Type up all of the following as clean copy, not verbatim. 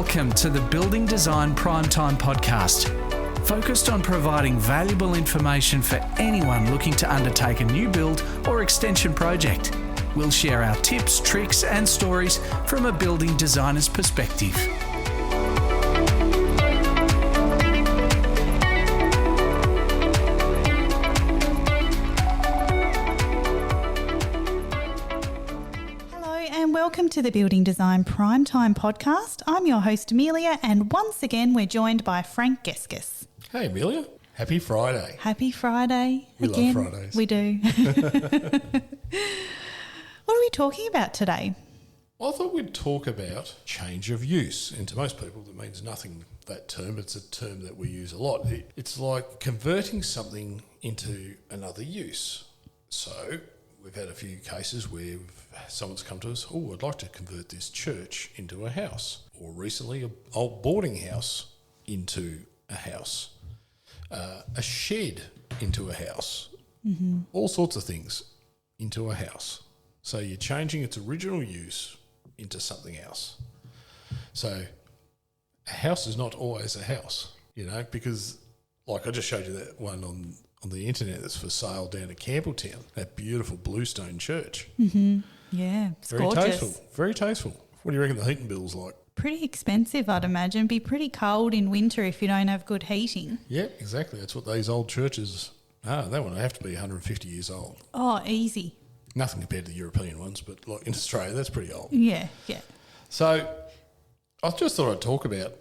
Welcome to the Building Design Primetime Podcast, focused on providing valuable information for anyone looking to undertake a new build or extension project. We'll share our tips, tricks and stories from a building designer's perspective. Welcome to the Building Design Primetime Podcast. I'm your host, Amelia, and once again, we're joined by Frank Geskus. Hey, Amelia. Happy Friday. Happy Friday. We again. love Fridays. We do. What are we talking about today? Well, I thought we'd talk about change of use. And to most people, that means nothing, that term. It's a term that we use a lot. It's like converting something into another use. So we've had a few cases where someone's come to us, oh, I'd like to convert this church into a house, or recently an old boarding house into a house, a shed into a house, all sorts of things into a house. So you're changing its original use into something else. So a house is not always a house, because like I just showed you that one on the internet that's for sale down at Campbelltown, that beautiful bluestone church. Mm-hmm. Yeah, it's very gorgeous. tasteful. Very tasteful. What do you reckon the heating bill's like? Pretty expensive, I'd imagine. Be pretty cold in winter if you don't have good heating. Yeah, exactly. That's what these old churches are. They want to have to be 150 years old. Oh, easy. Nothing compared to the European ones, but like in Australia, that's pretty old. Yeah. So I just thought I'd talk about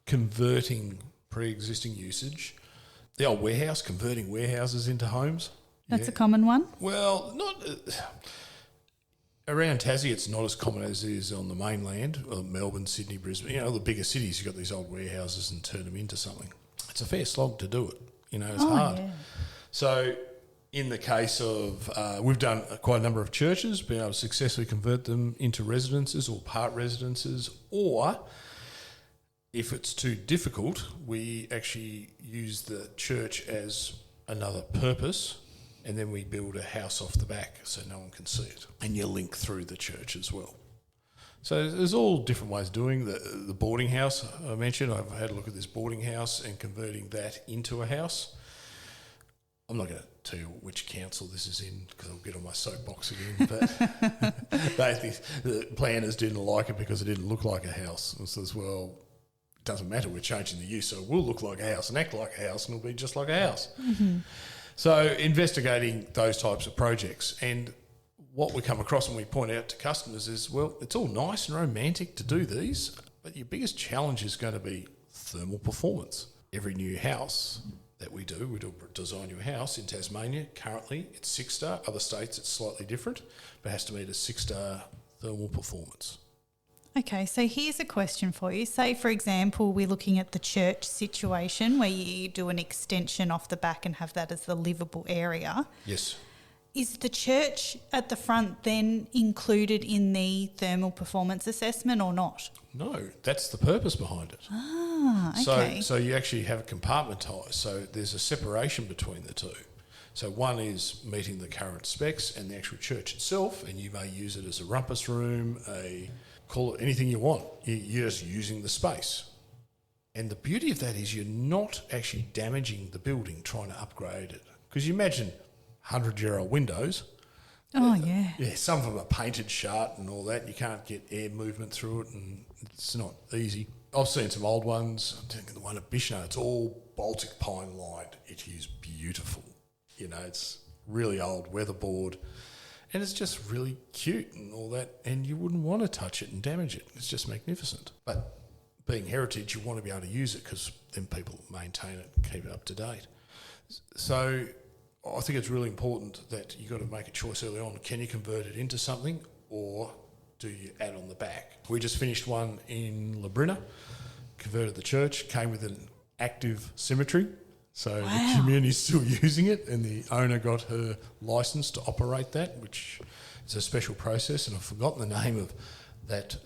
converting pre-existing usage. The old warehouse, converting warehouses into homes. That's a common one? Well, not around Tassie, it's not as common as it is on the mainland, Melbourne, Sydney, Brisbane. The bigger cities, you've got these old warehouses and turn them into something. It's a fair slog to do it. It's hard. Yeah. So in the case of, we've done quite a number of churches, been able to successfully convert them into residences or part residences, or if it's too difficult, we actually use the church as another purpose, and then we build a house off the back so no one can see it. And you link through the church as well. So there's all different ways of doing the boarding house I mentioned. I've had a look at this boarding house and converting that into a house. I'm not going to tell you which council this is in because I'll get on my soapbox again, but the planners didn't like it because it didn't look like a house. And says, well, it doesn't matter, we're changing the use, so it will look like a house and act like a house and it'll be just like a house. Mm-hmm. So investigating those types of projects, and what we come across when we point out to customers is, well, it's all nice and romantic to do these, but your biggest challenge is going to be thermal performance. Every new house that we do design your house in Tasmania. Currently it's 6-star. Other states it's slightly different, but it has to meet a 6-star thermal performance. Okay, so here's a question for you. Say, for example, we're looking at the church situation where you do an extension off the back and have that as the livable area. Yes. Is the church at the front then included in the thermal performance assessment or not? No, that's the purpose behind it. Ah, okay. So you actually have it compartmentised. So there's a separation between the two. So one is meeting the current specs and the actual church itself, and you may use it as a rumpus room, call it anything you want. You're just using the space. And the beauty of that is you're not actually damaging the building trying to upgrade it. Because you imagine 100-year-old windows. Oh, yeah. Yeah, some of them are painted shut and all that. You can't get air movement through it and it's not easy. I've seen some old ones. I'm thinking the one at Bishno, it's all Baltic pine lined. It is beautiful. It's really old, weatherboard. And it's just really cute and all that, and you wouldn't want to touch it and damage it. It's just magnificent. But being heritage, you want to be able to use it because then people maintain it and keep it up to date. So I think it's really important that you've got to make a choice early on. Can you convert it into something, or do you add on the back? We just finished one in Labrina, converted the church, came with an active cemetery. So the community's still using it, and the owner got her licence to operate that, which is a special process, and I've forgotten the name of that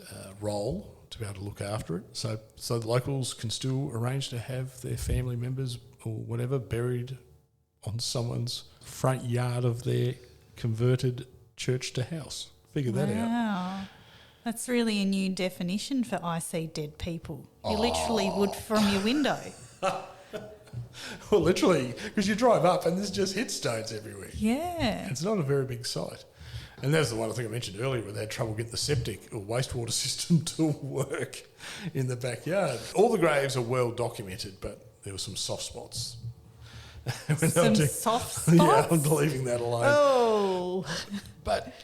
role to be able to look after it. So the locals can still arrange to have their family members or whatever buried on someone's front yard of their converted church to house. Figure that out. That's really a new definition for I see dead people. You literally would from your window. Well, literally, because you drive up and there's just hit stones everywhere. Yeah. It's not a very big site. And that's the one I think I mentioned earlier where they had trouble getting the septic or wastewater system to work in the backyard. All the graves are well documented, but there were some soft spots. Soft spots? Yeah, I'm leaving that alone. Oh. But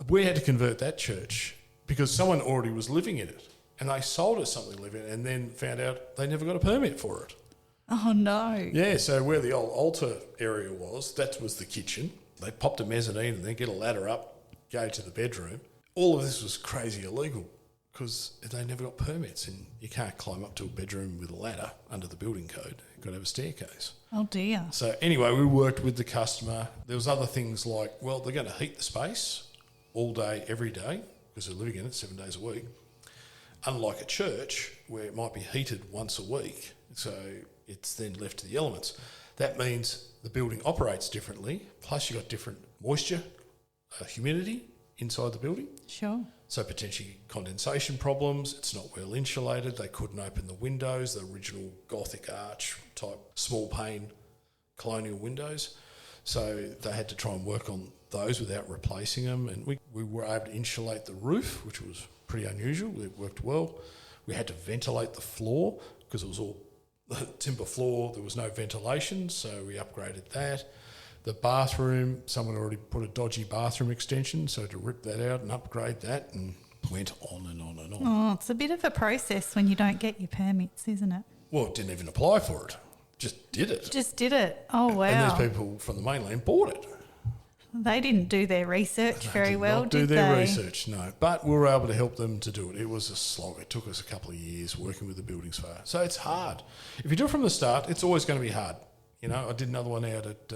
we had to convert that church because someone already was living in it and they sold us something to live in and then found out they never got a permit for it. Oh, no. Yeah, so where the old altar area was, that was the kitchen. They popped a mezzanine and then get a ladder up, go to the bedroom. All of this was crazy illegal because they never got permits and you can't climb up to a bedroom with a ladder under the building code. You've got to have a staircase. Oh, dear. So anyway, we worked with the customer. There was other things like, well, they're going to heat the space all day, every day, because they're living in it 7 days a week. Unlike a church where it might be heated once a week, so it's then left to the elements. That means the building operates differently, plus you've got different moisture, humidity inside the building. Sure. So potentially condensation problems. It's not well insulated. They couldn't open the windows, the original Gothic arch type small pane colonial windows. So they had to try and work on those without replacing them. And we were able to insulate the roof, which was pretty unusual. It worked well. We had to ventilate the floor because it was all timber floor. There was no ventilation, so we upgraded that. The bathroom, someone already put a dodgy bathroom extension, so to rip that out and upgrade that, and went on and on and on. Oh, it's a bit of a process when you don't get your permits, isn't it? Well, it didn't even apply for it. Just did it. Just did it. Oh, wow. And there's people from the mainland bought it. They didn't do their research very well, did they? Did not do their research, no. But we were able to help them to do it. It was a slog. It took us a couple of years working with the building surveyor. So it's hard. If you do it from the start, it's always going to be hard. You know, I did another one out at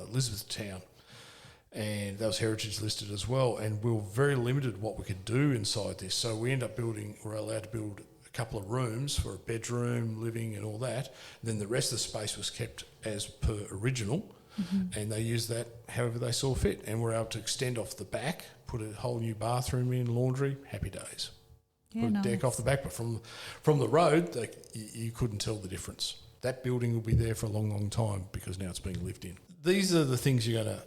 Elizabethtown, and that was heritage listed as well, and we were very limited what we could do inside this. So we ended up we're allowed to build a couple of rooms for a bedroom, living and all that. And then the rest of the space was kept as per original, and they used that however they saw fit. And we're able to extend off the back, put a whole new bathroom in, laundry, happy days. Yeah, Put a deck off the back, but from the road, you couldn't tell the difference. That building will be there for a long, long time because now it's being lived in. These are the things you're going to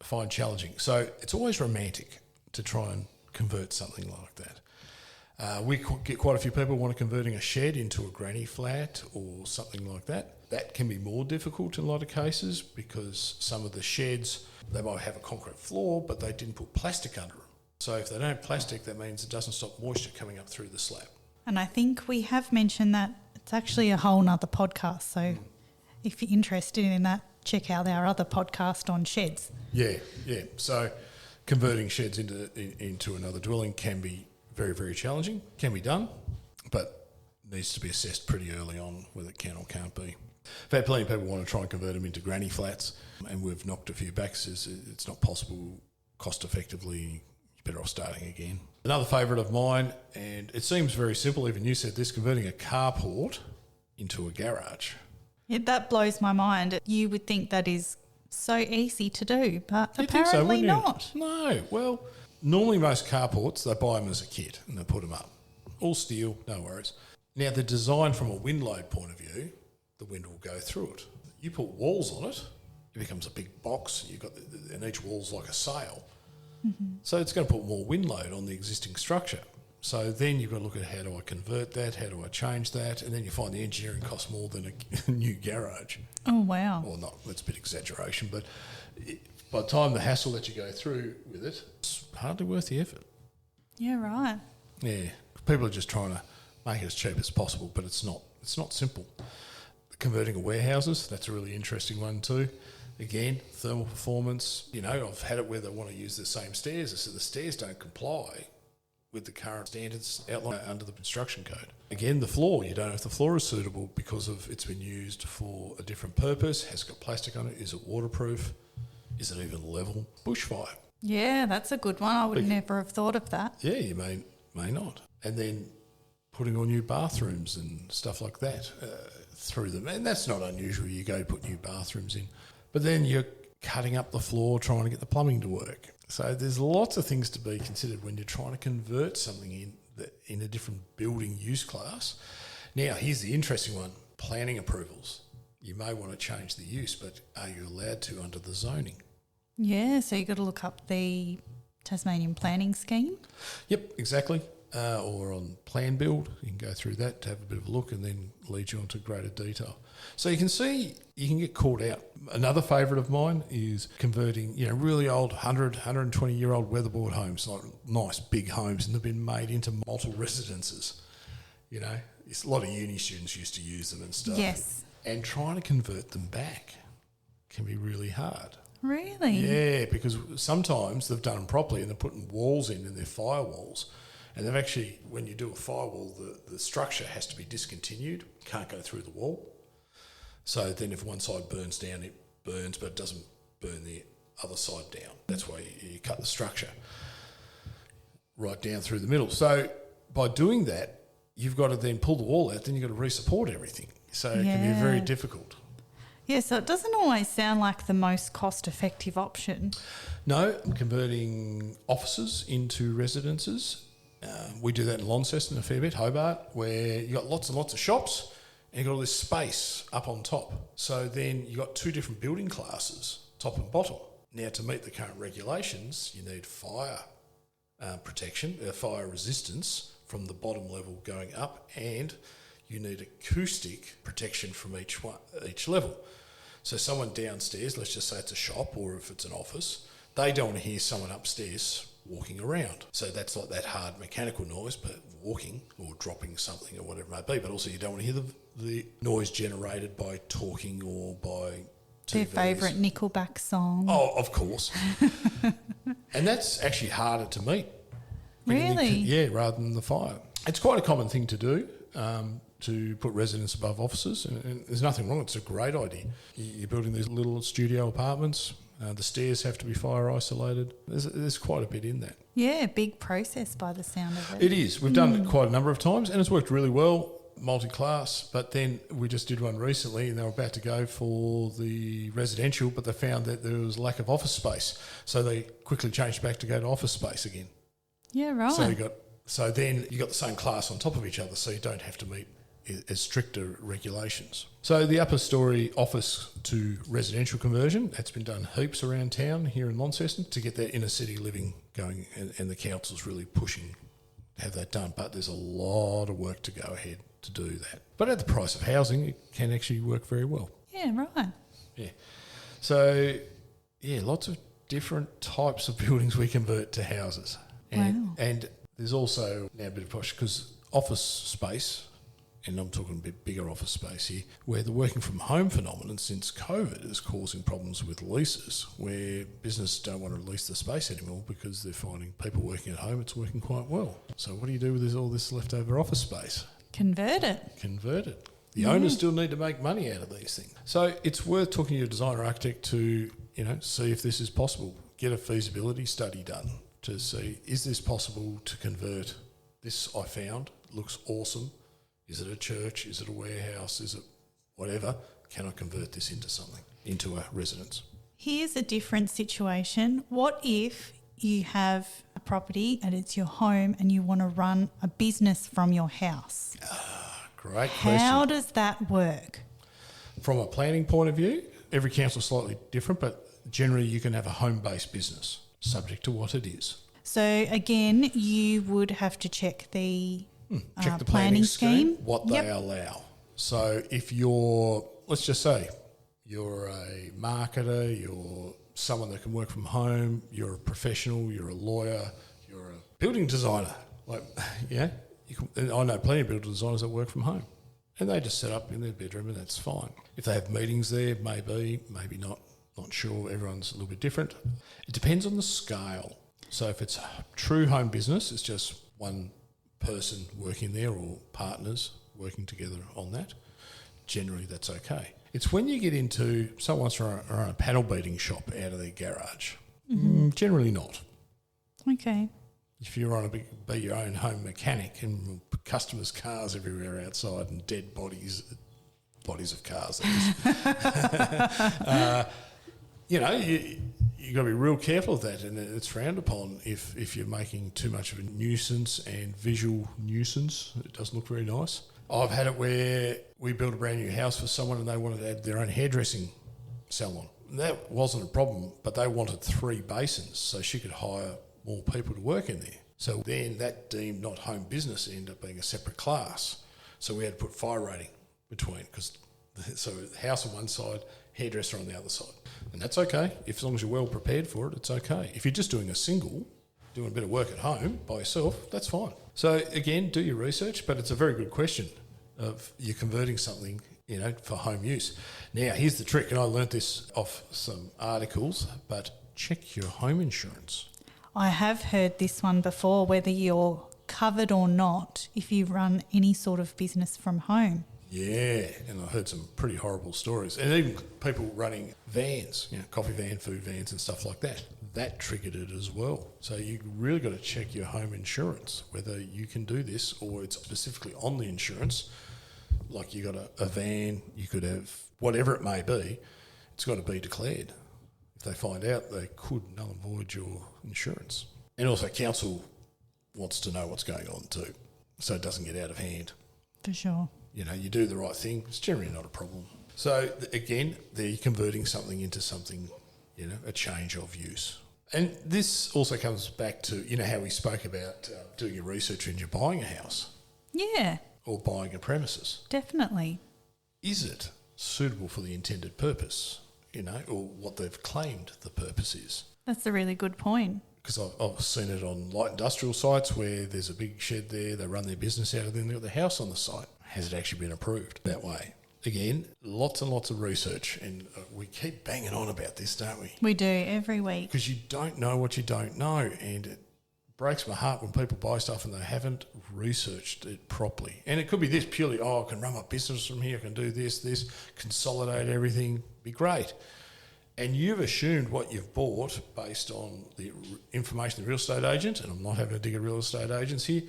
find challenging. So it's always romantic to try and convert something like that. We get quite a few people want to converting a shed into a granny flat or something like that. That can be more difficult in a lot of cases because some of the sheds, they might have a concrete floor, but they didn't put plastic under them. So if they don't have plastic, that means it doesn't stop moisture coming up through the slab. And I think we have mentioned that it's actually a whole nother podcast. So if you're interested in that, check out our other podcast on sheds. Yeah. So converting sheds into another dwelling can be very, very challenging. Can be done, but needs to be assessed pretty early on whether it can or can't be. I've had plenty of people want to try and convert them into granny flats, and we've knocked a few back. It's not possible cost effectively. You're better off starting again. Another favourite of mine, and it seems very simple, even you said this, converting a carport into a garage. Yeah, that blows my mind. You would think that is so easy to do, but You'd think so, apparently wouldn't you? not. No. Well, normally most carports, they buy them as a kit and they put them up. All steel, no worries. Now, the design from a wind load point of view, the wind will go through it. You put walls on it, it becomes a big box. You've got and each wall's like a sail. So it's going to put more wind load on the existing structure. So then you've got to look at how do I convert that, how do I change that, and then you find the engineering costs more than a new garage. Oh, wow. Well, not, that's a bit exaggeration, but by the time the hassle that you go through with it, it's hardly worth the effort. Yeah, right. Yeah, people are just trying to make it as cheap as possible, but it's not. It's not simple. Converting of warehouses, that's a really interesting one too. Again, thermal performance. You know, I've had it where they want to use the same stairs. So the stairs don't comply with the current standards outlined under the construction code. Again, the floor. You don't know if the floor is suitable because of it's been used for a different purpose. Has it got plastic on it? Is it waterproof? Is it even level? Bushfire. Yeah, that's a good one. I would never have thought of that. Yeah, you may not. And then putting on new bathrooms and stuff like that through them. And that's not unusual. You go put new bathrooms in. But then you're cutting up the floor, trying to get the plumbing to work. So there's lots of things to be considered when you're trying to convert something in a different building use class. Now, here's the interesting one, planning approvals. You may want to change the use, but are you allowed to under the zoning? Yeah, so you've got to look up the Tasmanian planning scheme. Yep, exactly. Or on plan build, you can go through that to have a bit of a look and then lead you on to greater detail. So you can see you can get caught out. Another favourite of mine is converting, really old 100, 120-year-old weatherboard homes, like nice big homes, and they've been made into multiple residences. It's a lot of uni students used to use them and stuff. Yes. And trying to convert them back can be really hard. Really? Yeah, because sometimes they've done them properly and they're putting walls in their firewalls. And they've actually, when you do a firewall, the structure has to be discontinued. Can't go through the wall. So then if one side burns down, it burns, but it doesn't burn the other side down. That's why you cut the structure right down through the middle. So by doing that, you've got to then pull the wall out, then you've got to re-support everything. So it can be very difficult. Yeah, so it doesn't always sound like the most cost-effective option. No, converting offices into residences. We do that in Launceston a fair bit, Hobart, where you got lots and lots of shops and you've got all this space up on top. So then you've got two different building classes, top and bottom. Now, to meet the current regulations, you need fire protection, fire resistance from the bottom level going up, and you need acoustic protection from each level. So someone downstairs, let's just say it's a shop or if it's an office, they don't want to hear someone upstairs walking around. So that's like that hard mechanical noise, but walking or dropping something or whatever it may be. But also you don't want to hear the noise generated by talking or by TVs. Their favourite Nickelback song. Oh, of course. And that's actually harder to meet. Really? Yeah, rather than the fire. It's quite a common thing to do, to put residents above offices, and there's nothing wrong. It's a great idea. You're building these little studio apartments. The stairs have to be fire isolated. There's quite a bit in that. Yeah, big process by the sound of it. It is. We've done it quite a number of times and it's worked really well, multi-class. But then we just did one recently and they were about to go for the residential, but they found that there was lack of office space. So they quickly changed back to go to office space again. Yeah, right. So then you got the same class on top of each other, so you don't have to meet as stricter regulations. So the upper story office to residential conversion, that's been done heaps around town here in Launceston to get that inner city living going, and the council's really pushing to have that done. But there's a lot of work to go ahead to do that. But at the price of housing, it can actually work very well. Yeah, right. Yeah. So, lots of different types of buildings we convert to houses. And there's also now a bit of push because office space, and I'm talking a bit bigger office space here, where the working from home phenomenon since COVID is causing problems with leases, where businesses don't want to lease the space anymore because they're finding people working at home, it's working quite well. So what do you do with all this leftover office space? Convert it. The owners still need to make money out of these things. So it's worth talking to your designer architect to, see if this is possible. Get a feasibility study done to see, is this possible to convert? This I found looks awesome. Is it a church? Is it a warehouse? Is it whatever? Can I convert this into something, into a residence? Here's a different situation. What if you have a property and it's your home and you want to run a business from your house? Great question. How does that work? From a planning point of view, every council is slightly different, but generally you can have a home-based business, subject to what it is. So again, you would have to check the check the planning scheme, what they allow. So if you're, let's just say, you're a marketer, you're someone that can work from home, you're a professional, you're a lawyer, you're a building designer. I know plenty of building designers that work from home. And they just set up in their bedroom and that's fine. If they have meetings there, maybe not. Not sure. Everyone's a little bit different. It depends on the scale. So if it's a true home business, it's just one person working there or partners working together on that. Generally, that's okay. It's when you get into someone wants to run a panel beating shop out of their garage. Generally not. Okay. If you want to be your own home mechanic and customers' cars everywhere outside and dead bodies of cars, that is. you've got to be real careful of that, and it's frowned upon if you're making too much of a nuisance and visual nuisance. It doesn't look very nice. I've had it where we built a brand new house for someone and they wanted to add their own hairdressing salon. That wasn't a problem, but they wanted 3 basins so she could hire more people to work in there. So then that deemed not home business ended up being a separate class. So we had to put fire rating between, so house on one side, hairdresser on the other side. And that's okay. As long as you're well prepared for it, it's okay. If you're just doing a single, doing a bit of work at home by yourself, that's fine. So again, do your research, but it's a very good question of you're converting something, for home use. Now, here's the trick, and I learnt this off some articles, but check your home insurance. I have heard this one before, whether you're covered or not if you run any sort of business from home. Yeah, and I heard some pretty horrible stories. And even people running vans, coffee van, food vans and stuff like that. That triggered it as well. So you really got to check your home insurance, whether you can do this or it's specifically on the insurance. Like you got a van, you could have whatever it may be, it's got to be declared. If they find out, they could null and void your insurance. And also council wants to know what's going on too, so it doesn't get out of hand. For sure. You do the right thing, it's generally not a problem. So again, they're converting something into something, a change of use. And this also comes back to, how we spoke about doing your research when you're buying a house. Yeah. Or buying a premises. Definitely. Is it suitable for the intended purpose, or what they've claimed the purpose is? That's a really good point. Because I've seen it on light industrial sites where there's a big shed there, they run their business out of there, and they've got the house on the site. Has it actually been approved that way? Again, lots and lots of research, and we keep banging on about this, don't we? We do, every week. Because you don't know what you don't know, and it breaks my heart when people buy stuff and they haven't researched it properly. And it could be this purely, I can run my business from here, I can do this, consolidate everything, be great. And you've assumed what you've bought based on the information of the real estate agent, and I'm not having to dig a real estate agents here,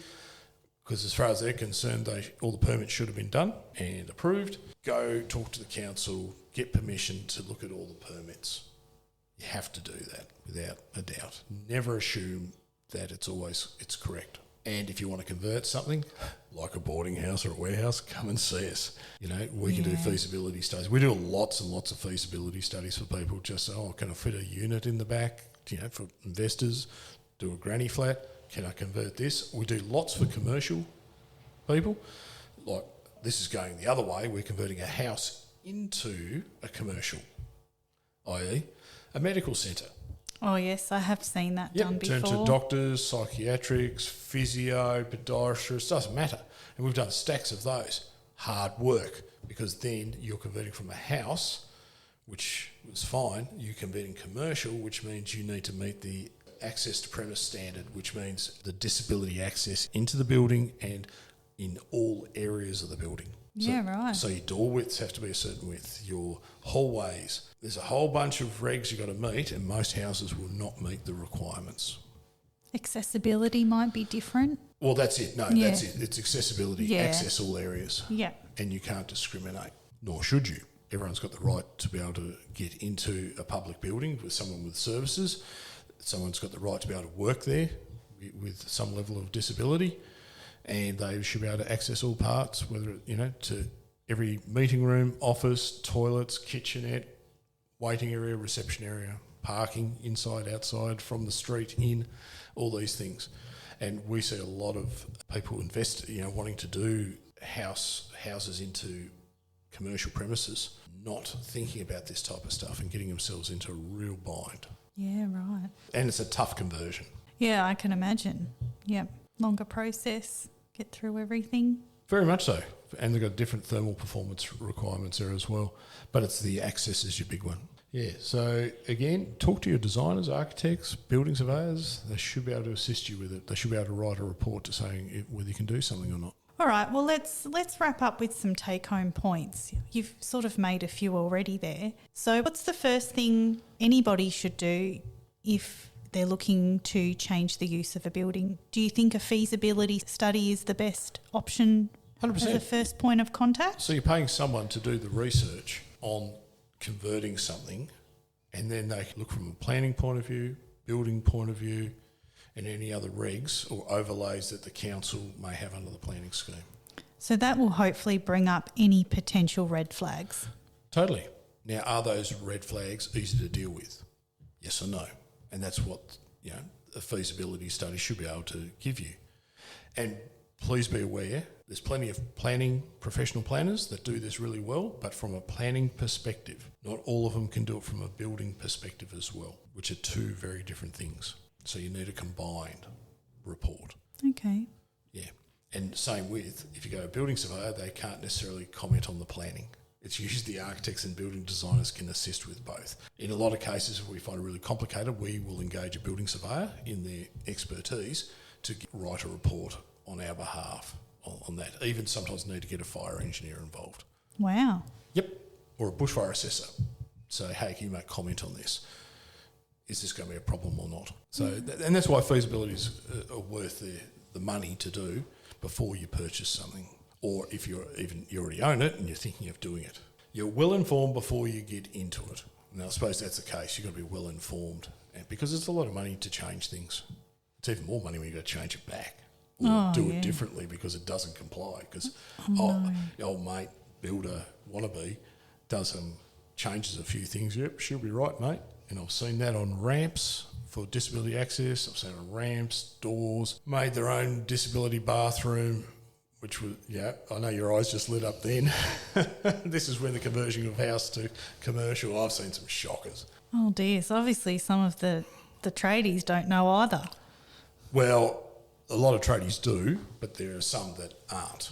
because as far as they're concerned, all the permits should have been done and approved. Go talk to the council, get permission to look at all the permits. You have to do that without a doubt. Never assume that it's correct. And if you want to convert something, like a boarding house or a warehouse, come and see us. We can do feasibility studies. We do lots and lots of feasibility studies for people. Just, can I fit a unit in the back, for investors, do a granny flat? Can I convert this? We do lots for commercial people. Like, this is going the other way. We're converting a house into a commercial, i.e. a medical centre. Oh, yes, I have seen that done before. Turn to doctors, psychiatrics, physio, podiatrists, doesn't matter. And we've done stacks of those. Hard work, because then you're converting from a house, which was fine, you're converting commercial, which means you need to meet the access to premise standard, which means the disability access into the building and in all areas of the building. Right. So your door widths have to be a certain width, your hallways. There's a whole bunch of regs you've got to meet, and most houses will not meet the requirements. Accessibility might be different. Well, that's it. No, that's it. It's accessibility, access all areas. Yeah. And you can't discriminate, nor should you. Everyone's got the right to be able to get into a public building with someone with services. Someone's got the right to be able to work there with some level of disability, and they should be able to access all parts, whether, to every meeting room, office, toilets, kitchenette, waiting area, reception area, parking, inside, outside, from the street, in, all these things. And we see a lot of people invest, wanting to do houses into commercial premises, not thinking about this type of stuff and getting themselves into a real bind. Yeah, right. And it's a tough conversion. Yeah, I can imagine. Yep. Longer process, get through everything. Very much so. And they've got different thermal performance requirements there as well. But it's the access is your big one. Yeah, so again, talk to your designers, architects, building surveyors. They should be able to assist you with it. They should be able to write a report to saying whether you can do something or not. All right, well, let's wrap up with some take-home points. You've sort of made a few already there. So what's the first thing anybody should do if they're looking to change the use of a building? Do you think a feasibility study is the best option 100%. as a first point of contact? So you're paying someone to do the research on converting something And then they can look from a planning point of view, building point of view, and any other regs or overlays that the council may have under the planning scheme. So that will hopefully bring up any potential red flags. Totally. Now, are those red flags easy to deal with? Yes or no? And that's what, a feasibility study should be able to give you. And please be aware, there's plenty of professional planners that do this really well, but from a planning perspective. Not all of them can do it from a building perspective as well, which are two very different things. So you need a combined report. Okay. Yeah. And same with, if you go to a building surveyor, they can't necessarily comment on the planning. It's usually the architects and building designers can assist with both. In a lot of cases, if we find it really complicated, we will engage a building surveyor in their expertise to write a report on our behalf on that. Even sometimes need to get a fire engineer involved. Wow. Yep. Or a bushfire assessor. Say, hey, can you make comment on this? Is this going to be a problem or not? So, and that's why feasibilities are worth the money to do before you purchase something. Or if you already own it and you're thinking of doing it. You're well informed before you get into it. Now, I suppose that's the case. You've got to be well informed because it's a lot of money to change things. It's even more money when you've got to change it back or do it differently because it doesn't comply. Because the old mate, builder, wannabe, changes a few things. Yep, she'll be right, mate. And I've seen that on ramps for disability access. I've seen it on ramps, doors, made their own disability bathroom, which was, I know your eyes just lit up then. This is when the conversion of house to commercial, I've seen some shockers. Oh dear, so obviously some of the tradies don't know either. Well, a lot of tradies do, but there are some that aren't,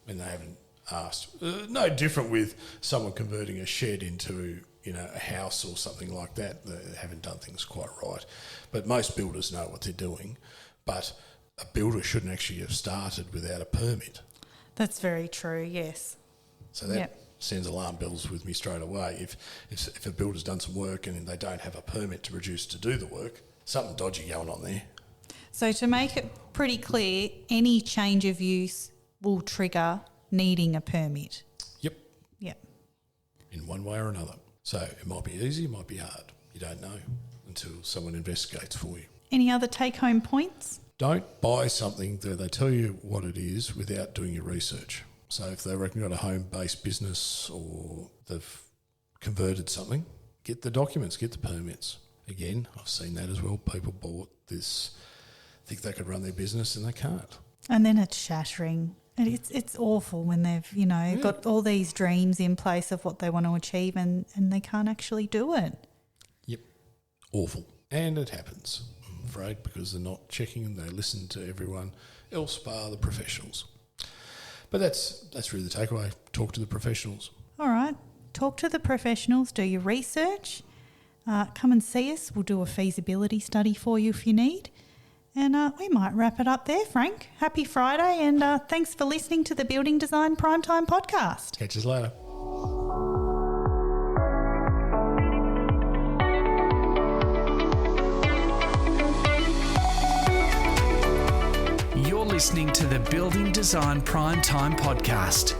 and they haven't asked. No different with someone converting a shed into, a house or something like that. They haven't done things quite right. But most builders know what they're doing, but a builder shouldn't actually have started without a permit. That's very true, yes. So that sends alarm bells with me straight away. If a builder's done some work and they don't have a permit to produce to do the work, something dodgy going on there. So to make it pretty clear, any change of use will trigger needing a permit. Yep. Yep. In one way or another. So it might be easy, it might be hard. You don't know until someone investigates for you. Any other take-home points? Don't buy something that they tell you what it is without doing your research. So if they reckon you've got a home-based business or they've converted something, get the documents, get the permits. Again, I've seen that as well. People bought this, think they could run their business and they can't. And then it's shattering. And it's awful when they've, got all these dreams in place of what they want to achieve and they can't actually do it. Yep. Awful. And it happens, I'm afraid, because they're not checking and they listen to everyone else bar the professionals. But that's really the takeaway. Talk to the professionals. All right. Talk to the professionals. Do your research. Come and see us. We'll do a feasibility study for you if you need. And we might wrap it up there, Frank. Happy Friday and thanks for listening to the Building Design Primetime Podcast. Catch you later. You're listening to the Building Design Primetime Podcast.